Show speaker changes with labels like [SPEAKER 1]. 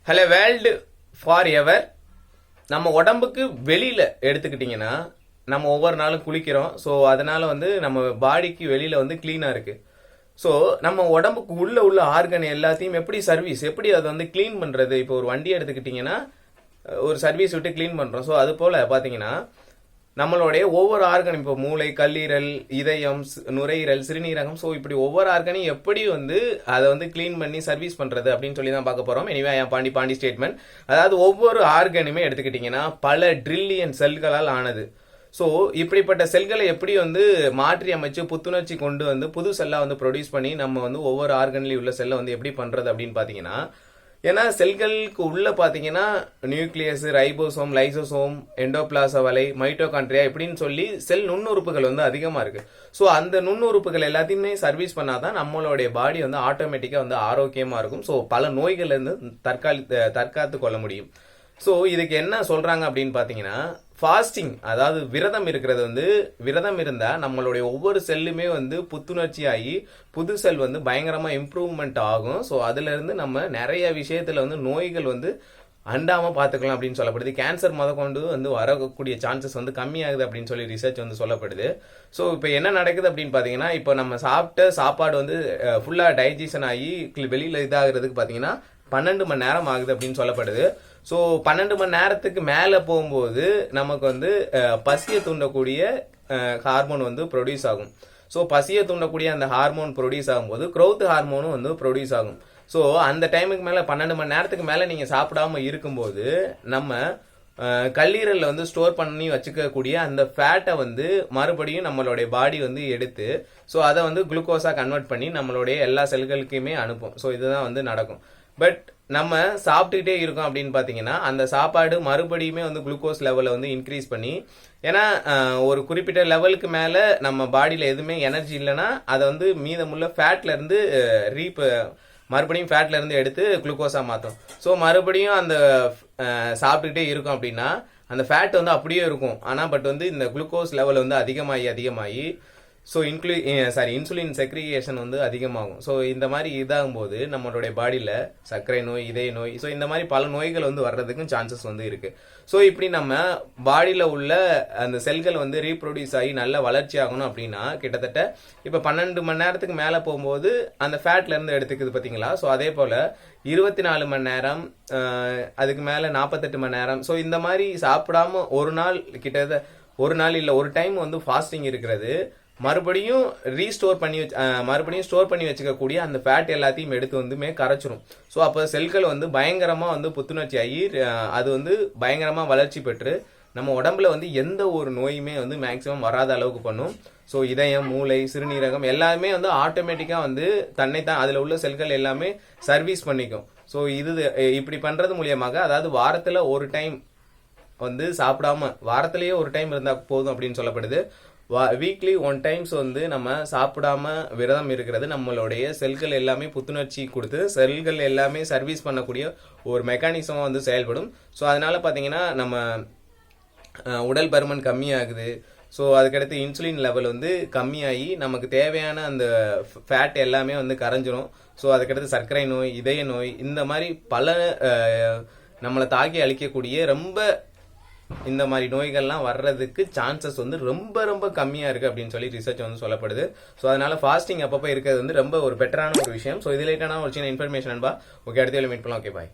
[SPEAKER 1] Hello world for ever. நம்ம உடம்புக்கு வெளியில் எடுத்துக்கிட்டிங்கன்னா நம்ம ஒவ்வொரு நாளும் குளிக்கிறோம். ஸோ அதனால நம்ம பாடிக்கு வெளியில் க்ளீனாக இருக்குது. ஸோ நம்ம உடம்புக்கு உள்ள ஆர்கன் எல்லாத்தையும் எப்படி அதை க்ளீன் பண்ணுறது. இப்போ ஒரு வண்டி எடுத்துக்கிட்டிங்கன்னா ஒரு சர்வீஸ் விட்டு க்ளீன் பண்ணுறோம். ஸோ அது போல் பார்த்தீங்கன்னா நம்மளுடைய ஒவ்வொரு ஆர்கன், இப்போ மூளை, கல்லீரல், இதயம், நுரையீரல், சிறுநீரகம், ஸோ இப்படி ஒவ்வொரு ஆர்கனையும் எப்படி அதை க்ளீன் பண்ணி சர்வீஸ் பண்ணுறது அப்படின்னு சொல்லி தான் பார்க்க போகிறோம். எனிவே பாண்டி ஸ்டேட்மெண்ட். அதாவது ஒவ்வொரு ஆர்கனுமே எடுத்துக்கிட்டிங்கன்னா பல ட்ரில்லியன் செல்களால் ஆனது. ஸோ இப்படிப்பட்ட செல்களை எப்படி மாற்றி அமைச்சு புத்துணர்ச்சி கொண்டு புது செல்லாக ப்ரொடியூஸ் பண்ணி நம்ம ஒவ்வொரு ஆர்கன்லேயும் உள்ள செல்லை எப்படி பண்ணுறது அப்படின்னு பார்த்தீங்கன்னா, ஏன்னா செல்களுக்கு உள்ள பார்த்தீங்கன்னா நியூக்ளியஸ், ரைபோசோம், லைசோசோம், எண்டோபிளாச வலை, மைட்டோகாண்ட்ரியா இப்படின்னு சொல்லி செல் நுண்ணுறுப்புகள் அதிகமாக இருக்கு. ஸோ அந்த நுண்ணுறுப்புகள் எல்லாத்தையுமே சர்வீஸ் பண்ணாதான் நம்மளுடைய பாடி ஆட்டோமேட்டிக்காக ஆரோக்கியமாக இருக்கும். ஸோ பல நோய்கள் தற்காத்து கொள்ள முடியும். ஸோ இதுக்கு என்ன சொல்றாங்க அப்படின்னு பார்த்தீங்கன்னா, ஃபாஸ்டிங், அதாவது விரதம் இருக்கிறது விரதம் இருந்தால் நம்மளுடைய ஒவ்வொரு செல்லுமே புத்துணர்ச்சி ஆகி புது செல் பயங்கரமாக இம்ப்ரூவ்மெண்ட் ஆகும். ஸோ அதுல இருந்து நம்ம நிறைய விஷயத்துல நோய்கள் அண்டாம பார்த்துக்கலாம் அப்படின்னு சொல்லப்படுது. கேன்சர் கொண்டு வரக்கூடிய சான்சஸ் கம்மியாகுது அப்படின்னு சொல்லி ரிசர்ச் சொல்லப்படுது. ஸோ இப்போ என்ன நடக்குது அப்படின்னு பார்த்தீங்கன்னா, இப்போ நம்ம சாப்பிட்ட சாப்பாடு ஃபுல்லாக டைஜஷன் ஆகி வெளியில் இதாகிறதுக்கு பார்த்தீங்கன்னா 12 மணி நேரம் ஆகுது அப்படின்னு சொல்லப்படுது. ஸோ 12 மணி நேரத்துக்கு மேலே போகும்போது நமக்கு பசியை தூண்டக்கூடிய ஹார்மோன் ப்ரொடியூஸ் ஆகும். ஸோ பசியை தூண்டக்கூடிய அந்த ஹார்மோன் ப்ரொடியூஸ் ஆகும்போது growth ஹார்மோனும் ப்ரொடியூஸ் ஆகும். ஸோ அந்த டைமுக்கு மேலே 12 மணி நேரத்துக்கு மேலே நீங்கள் சாப்பிடாம இருக்கும்போது நம்ம கல்லீரலில் ஸ்டோர் பண்ணி வச்சுக்கக்கூடிய அந்த ஃபேட்டை மறுபடியும் நம்மளுடைய பாடி எடுத்து ஸோ அதை குளுக்கோஸாக கன்வெர்ட் பண்ணி நம்மளுடைய எல்லா செல்களுக்குமே அனுப்பும். ஸோ இதுதான் நடக்கும். பட் நம்ம சாப்பிட்டுக்கிட்டே இருக்கோம் அப்படின்னு பார்த்தீங்கன்னா அந்த சாப்பாடு மறுபடியுமே குளுக்கோஸ் லெவலை இன்க்ரீஸ் பண்ணி, ஏன்னா ஒரு குறிப்பிட்ட லெவலுக்கு மேலே நம்ம பாடியில் எதுவுமே எனர்ஜி இல்லைன்னா அதை மீதமுள்ள ஃபேட்ல இருந்து மறுபடியும் ஃபேட்ல இருந்து எடுத்து குளுக்கோஸா மாற்றும். ஸோ மறுபடியும் அந்த சாப்பிட்டுக்கிட்டே இருக்கும் அப்படின்னா அந்த ஃபேட் அப்படியே இருக்கும். ஆனால் பட் இந்த குளுக்கோஸ் லெவல் அதிகமாகி ஸோ இன்சுலின் செக்ரிகேஷன் அதிகமாகும். ஸோ இந்த மாதிரி இதாகும்போது நம்மளுடைய பாடியில் சர்க்கரை நோய், இதய நோய், ஸோ இந்த மாதிரி பல நோய்கள் வர்றதுக்கும் சான்சஸ் இருக்கு. ஸோ இப்படி நம்ம பாடியில் உள்ள அந்த செல்கள் ரீப்ரொடியூஸ் ஆகி நல்ல வளர்ச்சி ஆகணும் அப்படின்னா கிட்டத்தட்ட இப்போ 12 மணி நேரத்துக்கு மேலே போகும்போது அந்த ஃபேட்ல இருந்து எடுத்துக்குது பார்த்தீங்களா. ஸோ அதே போல் 24 மணி நேரம், அதுக்கு மேலே 48 மணி நேரம். ஸோ இந்த மாதிரி சாப்பிடாம ஒரு நாள் கிட்டத்தட்ட ஒரு நாள் இல்லை ஒரு டைம் ஃபாஸ்டிங் இருக்கிறது மறுபடியும் மறுபடியும் ஸ்டோர் பண்ணி வச்சுக்கக்கூடிய அந்த ஃபேட் எல்லாத்தையும் எடுத்து கரைச்சிரும். ஸோ அப்போ செல்கள் பயங்கரமா புத்துணர்ச்சி ஆகி அது பயங்கரமா வளர்ச்சி பெற்று நம்ம உடம்புல எந்த ஒரு நோயுமே மேக்சிமம் வராத அளவுக்கு பண்ணும். ஸோ இதயம், மூளை, சிறுநீரகம் எல்லாமே ஆட்டோமேட்டிக்கா தன்னைத்தான் அதில் உள்ள செல்கள் எல்லாமே சர்வீஸ் பண்ணிக்கும். ஸோ இது இப்படி பண்றது மூலியமாக, அதாவது வாரத்துல ஒரு டைம் சாப்பிடாம வாரத்திலேயே ஒரு டைம் இருந்தா போதும் அப்படின்னு சொல்லப்படுது. வீக்லி 1 டைம்ஸ் நம்ம சாப்பிடாம விரதம் இருக்கிறது நம்மளுடைய செல்கள் எல்லாமே புத்துணர்ச்சி கொடுத்து செல்கள் எல்லாமே சர்வீஸ் பண்ணக்கூடிய ஒரு மெக்கானிசமா செயல்படும். ஸோ அதனால பார்த்தீங்கன்னா நம்ம உடல் பருமன் கம்மியாகுது. ஸோ அதுக்கடுத்து இன்சுலின் லெவல் கம்மியாகி நமக்கு தேவையான அந்த ஃபேட் எல்லாமே கரைஞ்சிரும். ஸோ அதுக்கடுத்து சர்க்கரை நோய், இதய நோய், இந்த மாதிரி பல நம்மளை தாக்கி அழிக்கக்கூடிய ரொம்ப இந்த மாதிரி நோய்கள்லாம் வர்றதுக்கு சான்சஸ் ரொம்ப ரொம்ப கம்மியா இருக்கு அப்படின்னு சொல்லி ரிசர்ச் சொல்லப்படுது. ஸோ அதனால ஃபாஸ்டிங் அப்பப்போ இருக்கிறது ரொம்ப ஒரு பெட்டரான ஒரு விஷயம். ஸோ இது ரிலேட்டடான ஒரு சின்ன இன்ஃபர்மேஷன். ஓகே, அடுத்த மீட் பண்ணலாம். ஓகே, பாய்.